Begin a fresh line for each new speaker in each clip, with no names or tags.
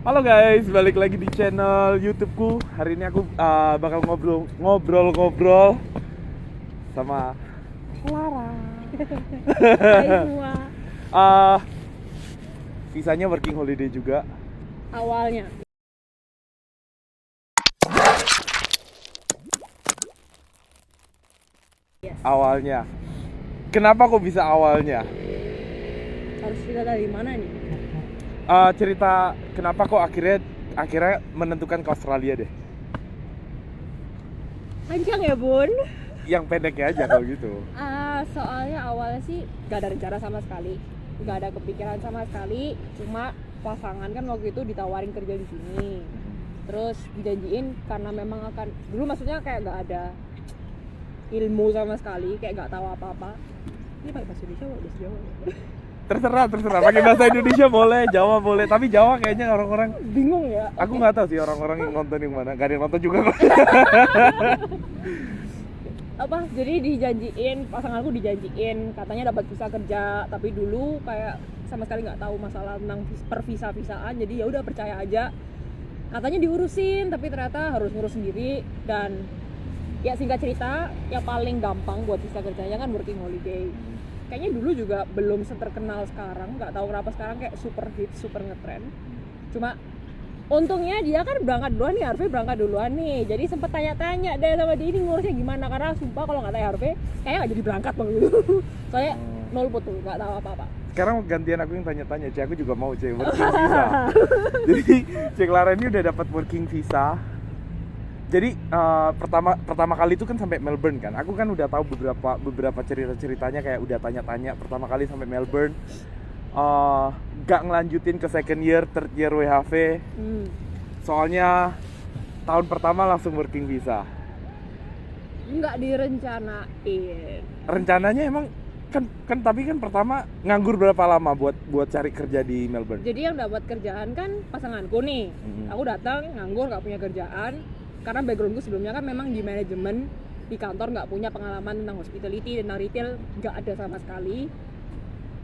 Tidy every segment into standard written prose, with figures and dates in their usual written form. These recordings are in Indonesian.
Halo guys, balik lagi di channel YouTubeku. Hari ini aku bakal ngobrol sama Clara.
Hai semua.
Visanya working holiday juga.
Awalnya
Awalnya. Kenapa kok bisa awalnya?
harus cerita dari mana nih?
Cerita kenapa kok akhirnya menentukan ke Australia deh.
Panjang ya bun.
Yang pendeknya aja kalau gitu.
Soalnya awalnya sih gak ada rencana sama sekali, gak ada kepikiran sama sekali. Cuma pasangan kan waktu itu ditawarin kerja di sini, terus dijanjiin karena memang akan dulu maksudnya kayak gak ada ilmu sama sekali, kayak gak tahu apa-apa. Ini pakai bahasa Indonesia atau bahasa Jawa?
Terserah. Pakai bahasa Indonesia boleh, Jawa boleh. Tapi Jawa kayaknya orang-orang
Bingung ya.
aku nggak tahu sih orang-orang yang nonton yang mana. Gak ada yang nonton juga kok.
Jadi dijanjiin, pasanganku dijanjiin katanya dapat visa kerja, tapi dulu kayak sama sekali nggak tahu masalah tentang pervisa-visaan, jadi ya udah percaya aja. Katanya diurusin, tapi ternyata harus ngurus sendiri. Dan ya singkat cerita, yang paling gampang buat visa kerjanya kan working holiday. Kayaknya dulu juga belum seterkenal sekarang, nggak tahu kenapa sekarang kayak super hit, super ngetrend. Cuma untungnya dia kan berangkat duluan nih, Harvey berangkat duluan nih. Jadi sempet tanya-tanya deh sama dia ini ngurusnya gimana, karena sumpah kalau nggak tanya Harvey kayaknya nggak jadi berangkat bang gitu. Soalnya nol putu, nggak tahu apa-apa.
Sekarang gantian aku yang tanya-tanya, Cek, aku juga mau Cek working visa. Jadi Cek Lara ini udah dapat working visa. Jadi pertama kali itu kan sampai Melbourne kan. Aku kan udah tahu beberapa cerita-ceritanya, kayak udah tanya-tanya pertama kali sampai Melbourne. Gak ngelanjutin ke second year, third year WHV. Soalnya tahun pertama langsung working visa.
Nggak direncanain.
Rencananya emang kan tapi kan pertama nganggur berapa lama buat cari kerja di Melbourne?
Jadi yang dapat kerjaan kan pasanganku nih. Aku datang nganggur, nggak punya kerjaan. Karena backgroundku sebelumnya kan memang di manajemen, di kantor, nggak punya pengalaman tentang hospitality, tentang retail nggak ada sama sekali.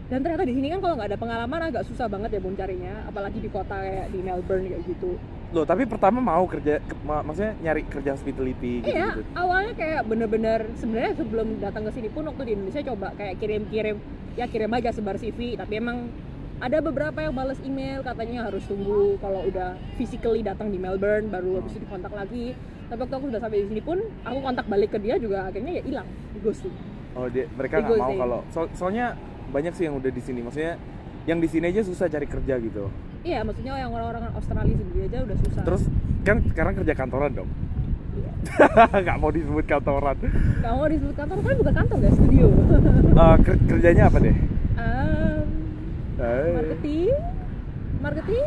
Dan ternyata di sini kan kalau nggak ada pengalaman agak susah banget ya bun carinya, apalagi di kota kayak di Melbourne kayak gitu.
Loh, tapi pertama mau kerja, maksudnya nyari kerja hospitality gitu.
Iya, awalnya kayak bener-bener sebenarnya sebelum datang ke sini pun waktu di Indonesia coba kayak kirim aja sebar CV, tapi emang ada beberapa yang balas email katanya harus tunggu kalau udah physically datang di Melbourne baru habis itu dikontak lagi. Tapi waktu aku sudah sampai di sini pun aku kontak balik ke dia juga akhirnya ya hilang, di ghosting.
Oh, mereka nggak mau kalau soalnya banyak sih yang udah di sini, maksudnya yang di sini aja susah cari kerja gitu.
Iya, maksudnya yang orang-orang Australia sendiri aja udah susah.
Terus kan sekarang kerja kantoran dong.
Iya.
Nggak mau disebut kantoran.
Kamu disebut kantor kan bukan kantor guys, studio.
Kerjanya apa deh?
Marketing.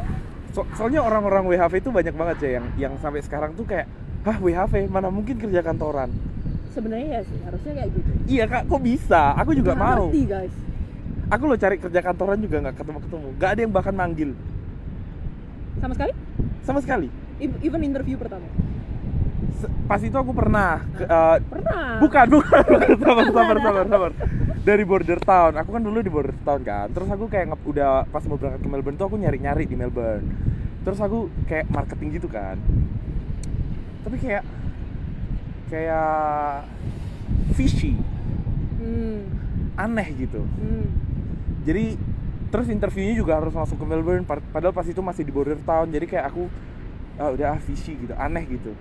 Soalnya orang-orang WHV itu banyak banget sih yang sampai sekarang tuh kayak, hah WHV mana mungkin kerja kantoran?
Sebenarnya ya sih harusnya kayak gitu.
Iya kak, kok bisa? Aku juga mau.
Ngerti guys.
Aku lo cari kerja kantoran juga nggak ketemu. Nggak ada yang bahkan manggil. Sama sekali.
Even interview pertama.
Pas itu aku pernah.
Pernah.
Bukan. Sabar. Dari Border Town. Aku kan dulu di Border Town kan. Terus aku kayak udah pas mau berangkat ke Melbourne tuh aku nyari di Melbourne. Terus aku kayak marketing gitu kan. Tapi kayak fishy. Aneh gitu. Jadi terus interviewnya juga harus langsung ke Melbourne. Padahal pas itu masih di Border Town. Jadi kayak aku udah fishy gitu, aneh gitu.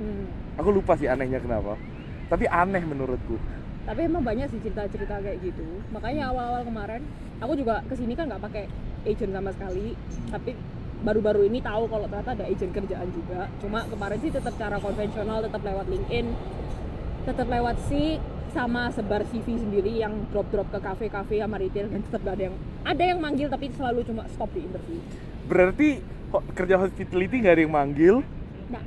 Aku lupa sih anehnya kenapa. Tapi aneh menurutku.
Tapi emang banyak sih cerita-cerita kayak gitu. Makanya awal-awal kemarin aku juga kesini kan nggak pakai agent sama sekali. Tapi baru-baru ini tahu kalau ternyata ada agent kerjaan juga. Cuma kemarin sih tetap cara konvensional, tetap lewat LinkedIn, tetap lewat sama sebar CV sendiri yang drop ke kafe-kafe sama retail, dan tetap gak ada yang manggil, tapi selalu cuma stop di interview.
Berarti kerja hospitality gak ada yang manggil?
Nah,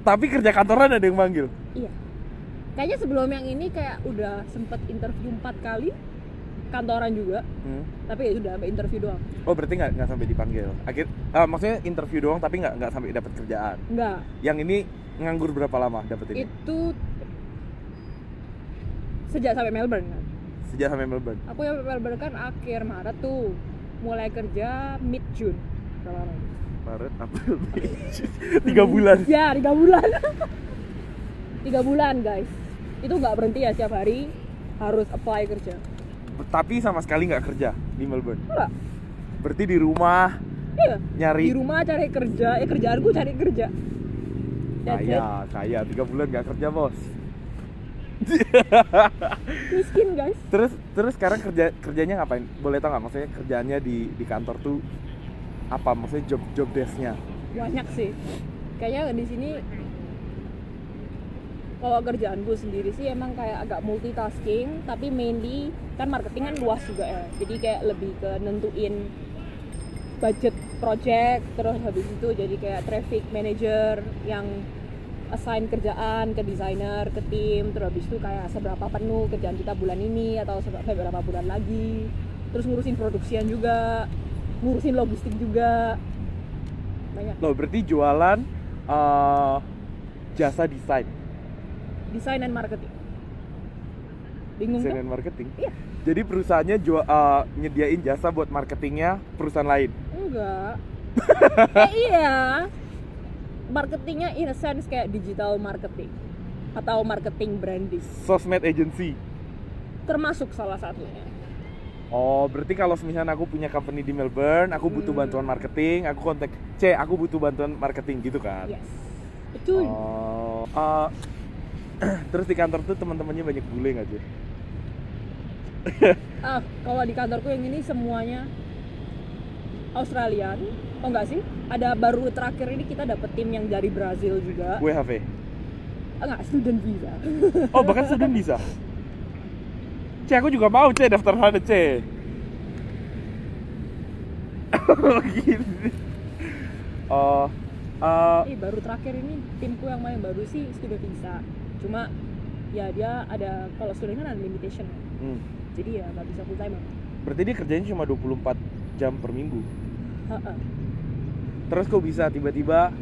tapi kerja kantoran ada yang manggil?
Iya. Kayaknya sebelum yang ini kayak udah sempet interview 4 kali, kantoran juga. Tapi ya sudah sampai interview doang.
Oh, berarti nggak sampai dipanggil. Maksudnya interview doang tapi nggak sampai dapat kerjaan.
Nggak.
Yang ini nganggur berapa lama dapat ini?
Itu sejak sampai Melbourne kan.
Sejak sampai Melbourne.
Aku sampai Melbourne kan akhir Maret tuh. Mulai kerja mid June.
Maret, April, Mei, 3 bulan.
Ya 3 bulan 3 bulan guys, itu nggak berhenti ya, setiap hari harus apply kerja.
Tapi sama sekali nggak kerja di Melbourne.
Enggak,
Berarti di rumah
iya
nyari.
di rumah cari kerja, kerjaanku cari kerja. That's it.
Kaya 3 bulan nggak kerja bos.
Miskin guys.
Terus sekarang kerjanya ngapain? Boleh tau nggak? Maksudnya kerjaannya di kantor tuh apa? Maksudnya job desknya?
Banyak sih. Kayaknya di sini kalau kerjaanku sendiri sih emang kayak agak multitasking, tapi mainly kan marketing kan luas juga ya. Jadi kayak lebih ke nentuin budget project, terus habis itu jadi kayak traffic manager yang assign kerjaan ke desainer, ke tim, terus habis itu kayak seberapa penuh kerjaan kita bulan ini atau beberapa bulan lagi. Terus ngurusin produksian juga, ngurusin logistik juga. Banyak.
Loh, berarti jualan jasa desain
Desain dan marketing. Bingung kan?
and marketing.
Iya.
Jadi perusahaannya nyediain jasa buat marketingnya perusahaan lain.
Enggak. Iya. Marketingnya in a sense kayak digital marketing atau marketing branding.
Sosmed agency.
Termasuk salah satunya.
Oh, berarti kalau misalnya aku punya company di Melbourne, aku butuh bantuan marketing, aku kontak aku butuh bantuan marketing gitu kan?
Yes. Betul.
Oh, terus di kantor tuh teman-temannya banyak bule nggak sih?
Kalau di kantorku yang ini semuanya Australian. Oh enggak sih? Ada baru terakhir ini kita dapet tim yang dari Brazil juga.
WHV?
Enggak, student visa.
Oh, bahkan student bisa? Aku juga mau daftar sana Gini.
Baru terakhir ini timku yang main baru sih student visa. Cuma ya dia ada, kalau student kan ada limitation. Jadi ya nggak bisa full time.
Berarti dia kerjanya cuma 24 jam per minggu. Terus kok bisa tiba-tiba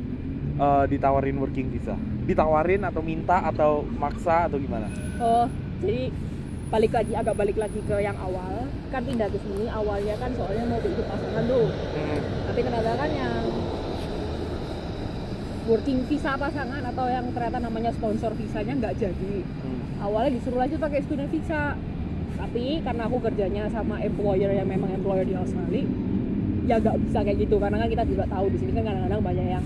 ditawarin working visa? Ditawarin atau minta atau maksa atau gimana?
Oh, jadi agak balik lagi ke yang awal. Kan pindah ke sini awalnya kan soalnya mau bikin pasangan tuh. Tapi ternyata kan yang working visa pasangan atau yang ternyata namanya sponsor visanya nggak jadi. Awalnya disuruh lanjut pakai student visa. Tapi karena aku kerjanya sama employer yang memang employer di Australia, ya nggak bisa kayak gitu, karena kan kita juga tahu di sini kan kadang-kadang banyak yang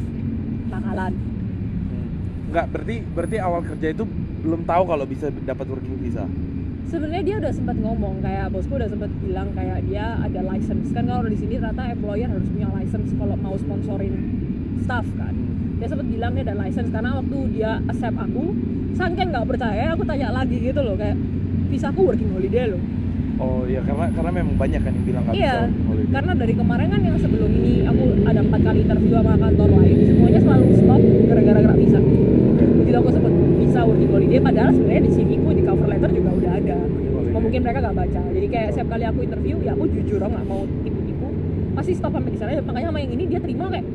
nakalan.
Nggak, berarti awal kerja itu belum tahu kalau bisa dapat working visa.
Sebenarnya dia udah sempat ngomong, kayak bosku udah sempat bilang kayak dia ada license. Kan kalau di sini ternyata employer harus punya license kalau mau sponsorin staff kan. Dia sempat bilang dia ada license, karena waktu dia accept aku, saking nggak percaya, aku tanya lagi gitu loh, kayak visa aku working holiday loh.
Oh iya, karena memang banyak kan yang bilang nggak bisa
Iya,
working holiday.
karena dari kemarin kan yang sebelum ini aku ada 4 kali interview sama kantor lain, semuanya selalu stop gara-gara visa. Begitu aku sempat visa working holiday, padahal sebenarnya di CV ku di cover letter juga udah ada. Cuma mungkin mereka nggak baca. Jadi kayak setiap kali aku interview, ya aku jujur nggak mau tipu-tipu, pasti stop sampai di sana. Makanya sama yang ini dia terima kayak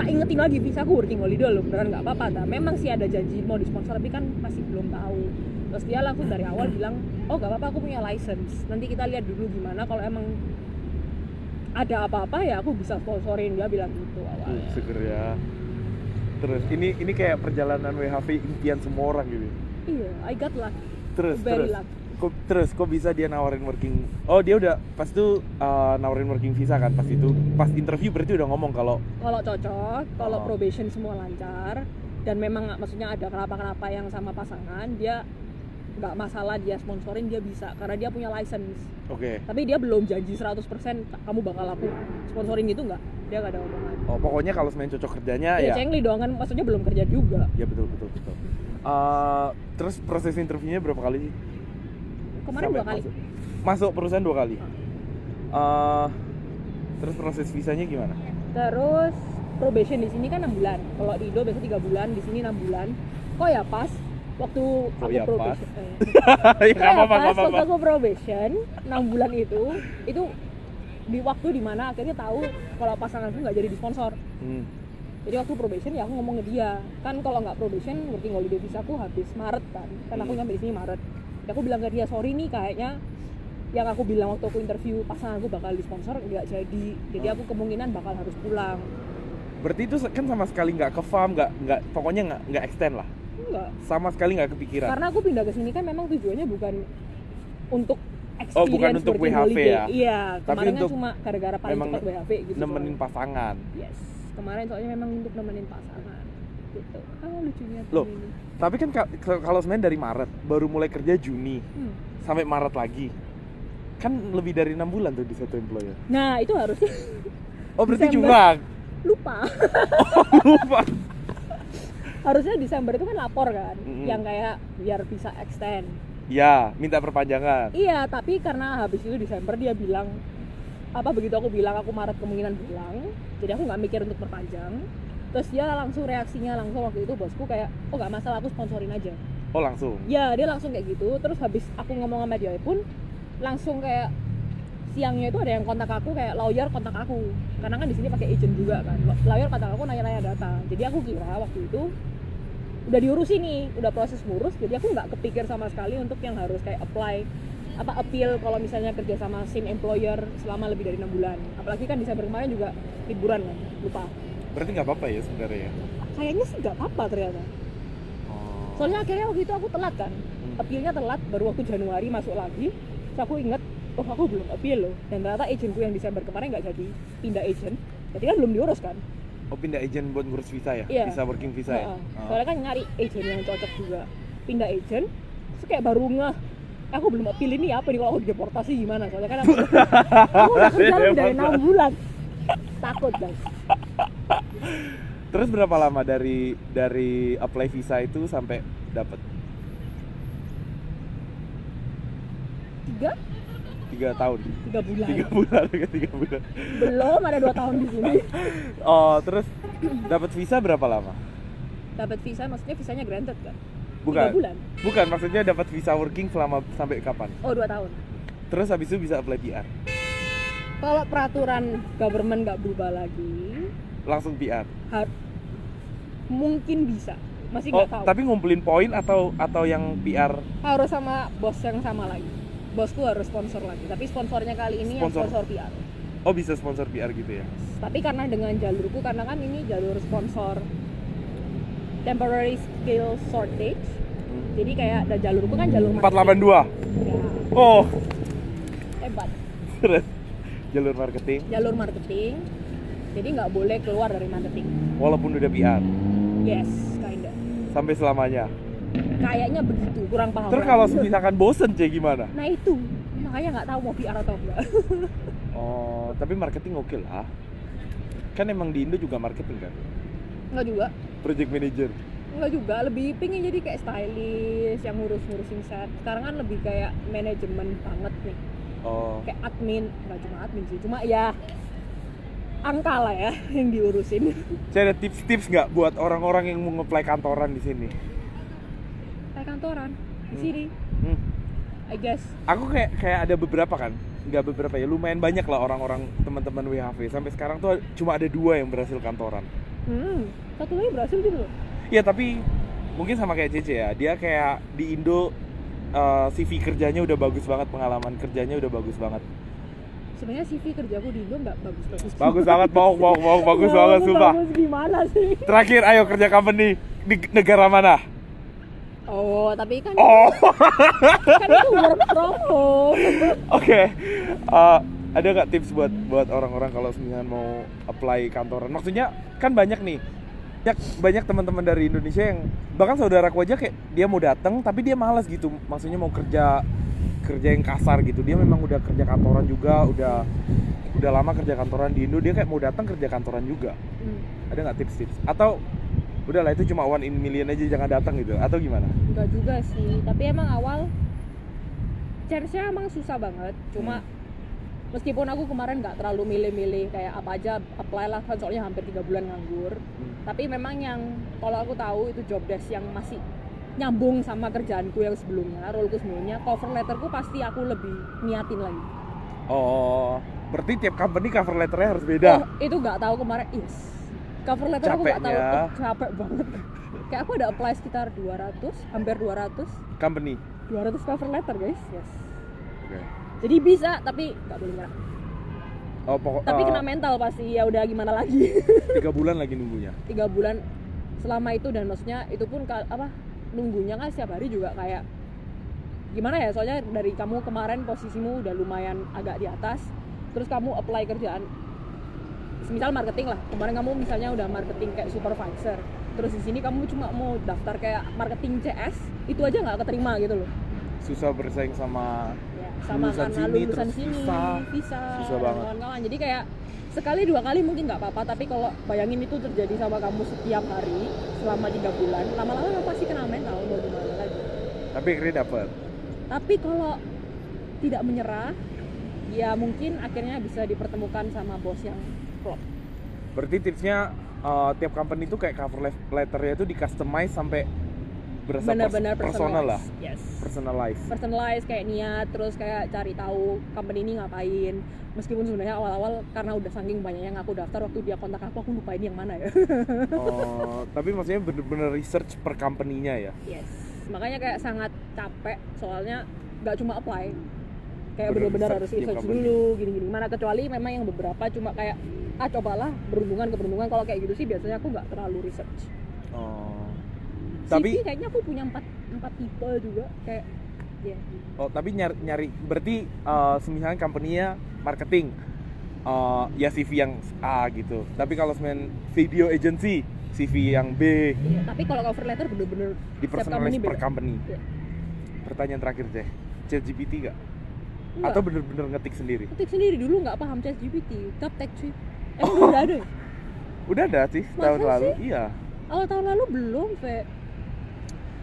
tak ingetin lagi visa aku working holiday loh, beneran nggak apa-apa. Nah, memang sih ada janji mau disponsor, tapi kan masih belum tahu. Terus dia langsung dari awal bilang, oh gak apa-apa, aku punya license, nanti kita lihat dulu gimana, kalau emang ada apa-apa ya aku bisa sponsorin, dia bilang gitu awalnya.
Seger ya. Terus ini kayak perjalanan WHV impian semua orang gitu.
Iya, I got luck.
Terus kok bisa dia nawarin working? Oh, dia udah pas itu nawarin working visa kan pas itu. Pas interview berarti udah ngomong kalau
cocok, kalau probation semua lancar dan memang maksudnya ada kenapa-kenapa yang sama pasangan, dia nggak masalah dia sponsorin, dia bisa karena dia punya license.
Oke.
Tapi dia belum janji 100% kamu bakal aku sponsorin gitu, nggak, dia nggak ada omongan.
Oh, pokoknya kalau semuanya cocok kerjanya
ya
ya.
cengli dong kan, maksudnya belum kerja juga.
Ya betul. Terus proses interviewnya berapa kali sih?
Kemarin 2 kali.
Masuk perusahaan 2 kali. Terus proses visanya gimana?
Terus probation di sini kan 6 bulan. Kalau di Indo biasa 3 bulan, di sini 6 bulan. Kok ya pas waktu aku probation. Waktu aku probation 6 bulan itu di waktu dimana akhirnya tahu kalau pasanganku nggak jadi disponsor. Jadi waktu probation ya aku ngomong ke dia, kan kalau nggak probation working holiday visa aku habis Maret kan aku nyampe di sini Maret. Jadi aku bilang ke dia, sorry nih kayaknya yang aku bilang waktu aku interview pasanganku bakal disponsor nggak jadi aku kemungkinan bakal harus pulang.
Berarti itu kan sama sekali nggak ke farm, nggak pokoknya nggak extend lah.
Enggak.
Sama sekali nggak kepikiran.
Karena aku pindah ke sini kan memang tujuannya bukan untuk experience
Oh, bukan untuk
working
WHV
holiday.
ya?
Iya,
Tapi
kemarin kan
untuk
cuma gara-gara paling
memang
cepat WHV gitu.
nemenin
soalnya.
pasangan.
Yes, kemarin soalnya memang untuk nemenin pasangan gitu. Lucunya
Loh,
ini.
tapi kan kalau sebenarnya dari Maret baru mulai kerja Juni sampai Maret lagi. Kan lebih dari 6 bulan tuh di satu employer.
Nah, itu harusnya
Oh, berarti
Desember.
curang.
lupa.
Lupa.
Harusnya Desember itu kan lapor kan,
Mm-mm.
yang kayak biar bisa extend.
Ya, minta perpanjangan.
Iya, tapi karena habis itu Desember dia bilang begitu aku bilang aku Maret kemungkinan bilang, jadi aku nggak mikir untuk perpanjang. Terus dia langsung reaksinya langsung waktu itu bosku kayak, oh nggak masalah aku sponsorin aja.
Oh, langsung.
Ya dia langsung kayak gitu. Terus habis aku ngomong sama dia pun langsung kayak siangnya itu ada yang kontak aku kayak lawyer kontak aku, karena kan di sini pakai agent juga kan. Lawyer kontak aku nanya-nanya data. Jadi aku kira waktu itu udah diurusin nih, udah proses ngurus. Jadi aku nggak kepikir sama sekali untuk yang harus kayak appeal kalau misalnya kerja sama same employer selama lebih dari 6 bulan. Apalagi kan Desember kemarin juga liburan kan, lupa.
Berarti nggak apa-apa ya sebenarnya ya?
Kayaknya sih nggak apa-apa ternyata.
Oh.
Soalnya akhirnya waktu itu aku telat kan, appealnya telat, baru waktu Januari masuk lagi. Terus aku inget, oh aku belum appeal loh. Dan ternyata agentku yang Desember kemarin nggak jadi pindah agent, jadi kan belum diurus kan.
Oh, pindah agent buat ngurus visa ya?
Iya.
Visa working visa ya?
Soalnya kan nyari agent yang cocok juga. Pindah agent, terus kayak baru ngeh, aku belum appeal ini apa nih, kalau aku deportasi gimana? Soalnya kan aku udah kerja lebih dari 6 bulan. Takut guys.
Terus berapa lama dari apply visa itu sampai dapat? 3 tahun.
3 bulan.
3 bulan, 3 bulan.
Belum ada 2 tahun di sini.
Oh, terus dapat visa berapa lama?
Dapat visa, maksudnya visanya granted kan?
Bukan.
3 bulan.
Bukan, maksudnya dapat visa working selama sampai kapan?
Oh, 2 tahun.
Terus habis itu bisa apply PR.
Kalau peraturan government nggak berubah lagi,
Langsung PR.
mungkin bisa. Masih
Oh,
nggak tahu.
tapi ngumpulin poin atau yang PR?
Harus sama bos yang sama lagi. Bosku harus sponsor lagi. Tapi sponsornya kali ini
Sponsor.
yang sponsor PR.
Oh, bisa sponsor PR gitu ya.
Tapi karena dengan jalurku, karena kan ini jalur sponsor temporary skill shortage. Jadi kayak ada jalurku kan jalur
482.
Ya,
Oh,
hebat.
terus jalur marketing
Jalur marketing. Jadi nggak boleh keluar dari marketing.
walaupun udah PR
Yes, kinda.
sampai selamanya.
Kayaknya begitu, kurang paham.
Terus kalau misalkan bosen gimana?
Nah itu, makanya nggak tahu mau PR atau enggak.
Oh, tapi marketing oke lah. Kan emang di Indo juga marketing kan?
Enggak juga.
Project manager.
Enggak juga, lebih pingin jadi kayak stylist yang ngurusin set. Sekarang kan lebih kayak manajemen banget nih.
Oh,
Kayak admin, enggak cuma admin sih, cuma ya angka lah ya yang diurusin.
saya ada tips-tips nggak buat orang-orang yang mau nge-apply kantoran di sini?
Kayak kantoran di sini,
Hmm.
I guess.
Aku kayak ada beberapa kan, nggak beberapa ya, lumayan banyak lah orang-orang teman-teman WHV. Sampai sekarang tuh cuma ada 2 yang berhasil kantoran.
Satu lagi berhasil gitu loh.
Ya tapi mungkin sama kayak Cece ya, dia kayak di Indo CV kerjanya udah bagus banget, pengalaman kerjanya udah bagus banget.
Sebenarnya CV kerjaku di Indo nggak bagus-bagus.
Bagus banget, mau bagus
Nggak
banget, sumpah.
Bagus gimana sih?
Terakhir, ayo kerja company di negara mana?
Oh, tapi kan
Oh,
kan itu work from home.
oke. Ada nggak tips buat orang-orang kalau misalnya mau apply kantoran? Maksudnya kan banyak nih, banyak teman-teman dari Indonesia yang bahkan saudaraku aja kayak dia mau datang tapi dia malas gitu. Maksudnya mau kerja yang kasar gitu. Dia memang udah kerja kantoran juga, udah lama kerja kantoran di Indo, dia kayak mau datang kerja kantoran juga. Ada nggak tips-tips? Atau udahlah itu cuma 1 in million aja, jangan datang gitu, atau gimana?
Enggak juga sih, tapi emang awal chance-nya emang susah banget. Cuma meskipun aku kemarin nggak terlalu milih-milih kayak apa aja apply lah, kan soalnya hampir 3 bulan nganggur. Tapi memang yang kalau aku tahu itu job desk yang masih nyambung sama kerjaanku yang sebelumnya, roleku sebelumnya, cover letterku pasti aku lebih niatin lagi.
Oh, berarti tiap company cover letternya harus beda.
Oh, itu nggak tahu kemarin. Yes. Cover letter aku nggak tahu,
Capeknya.
capek banget. Kayak aku ada apply sekitar 200, hampir 200
Company.
200 cover letter guys. Yes.
Oke.
Jadi bisa, tapi nggak boleh nyerah.
Oh, pokok
Tapi kena mental pasti, ya udah gimana lagi.
3 bulan lagi nunggunya.
3 bulan selama itu, dan maksudnya itu pun nunggunya kan setiap hari juga kayak gimana ya, soalnya dari kamu kemarin posisimu udah lumayan agak di atas, terus kamu apply kerjaan misal marketing lah, kemarin kamu misalnya udah marketing kayak supervisor, terus di sini kamu cuma mau daftar kayak marketing CS, itu aja nggak keterima gitu loh.
Susah bersaing sama
Ya, sama
lulusan
karena
sini,
lulusan
terus
sini visa
susah
dan
banget.
kawan-kawan, jadi kayak sekali 2 kali mungkin nggak apa-apa, tapi kalau bayangin itu terjadi sama kamu setiap hari selama 3 bulan, lama-lama kamu pasti kena mental, mau gimana lagi.
Tapi akhirnya dapet.
Tapi kalau tidak menyerah, ya mungkin akhirnya bisa dipertemukan sama bos yang klop.
Berarti tipsnya tiap company itu kayak cover letternya itu di customize sampai berasa
Benar-benar
personal lah.
Yes.
Personalize.
Kayak niat, terus kayak cari tahu company ini ngapain. Meskipun sebenarnya awal-awal karena udah saking banyaknya yang aku daftar, waktu dia kontak aku lupa ini yang mana ya.
Tapi maksudnya bener-bener research per company-nya ya.
Yes. Makanya kayak sangat capek, soalnya nggak cuma apply, kayak
Bener
benar-benar
research
harus
tiap
research
company.
dulu gini-gini. Mana kecuali memang yang beberapa cuma kayak cobalah berhubungan. Kalau kayak gitu sih biasanya aku nggak terlalu research.
Tapi
CV kayaknya aku punya 4 tipe juga kayak ya.
tapi nyari berarti misalnya company-nya marketing, ya CV yang A gitu. Tapi kalau semen video agency, CV yang B.
Iya, tapi kalau cover letter bener-bener
Di
setiap
personalize per
beda.
company.
Iya.
Pertanyaan terakhir deh, ChatGPT nggak?
Enggak.
Atau bener-bener ngetik sendiri?
Ketik sendiri, dulu nggak paham ChatGPT, Captek cuy. Emang udah ada ya?
Udah ada sih tahun
Masa
lalu.
sih?
Iya.
Awal tahun lalu belum, Fe.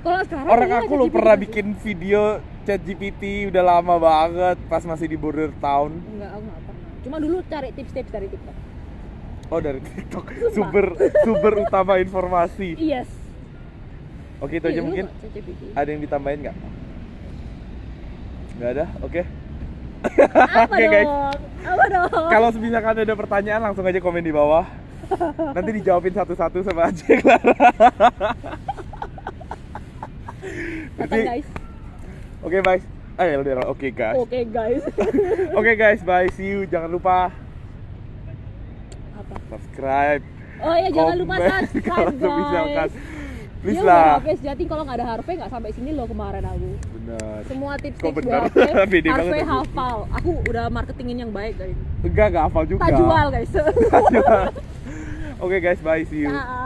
Kalau sekarang
Orang
iya,
aku lo
ChatGPT
pernah
masih-
bikin video ChatGPT udah lama banget pas masih di border town.
Enggak, aku nggak pernah. Cuma dulu cari tips-tips dari TikTok.
Oh, dari TikTok.
Sumpah.
Sumber utama informasi.
Yes.
Oke, itu aja
Iya,
mungkin.
dulu nggak ChatGPT.
Ada yang ditambahin nggak? Nggak ada? Oke.
Apa
Oke, guys.
dong? Apa dong?
Kalau misalkan ada pertanyaan langsung aja komen di bawah. Nanti dijawabin satu-satu sama Aceh Clara.
Datang guys.
Oke, bye. Oke, guys.
Oke guys.
Oke, guys, bye. See you. Jangan lupa
Apa?
subscribe.
Oh ya, jangan lupa
komen,
subscribe
kalau misalkan.
guys.
Please
Dia
lah.
udah HP sejati, kalau nggak ada Harvey nggak sampai sini loh kemarin aku.
Benar.
Semua
Kok
tips-tips
benar?
buat HP,
Beda banget
Harvey
aku.
hafal. Aku udah marketingin yang baik guys.
Enggak hafal juga.
Tak jual guys.
Oke, guys, bye. See you.
Dah.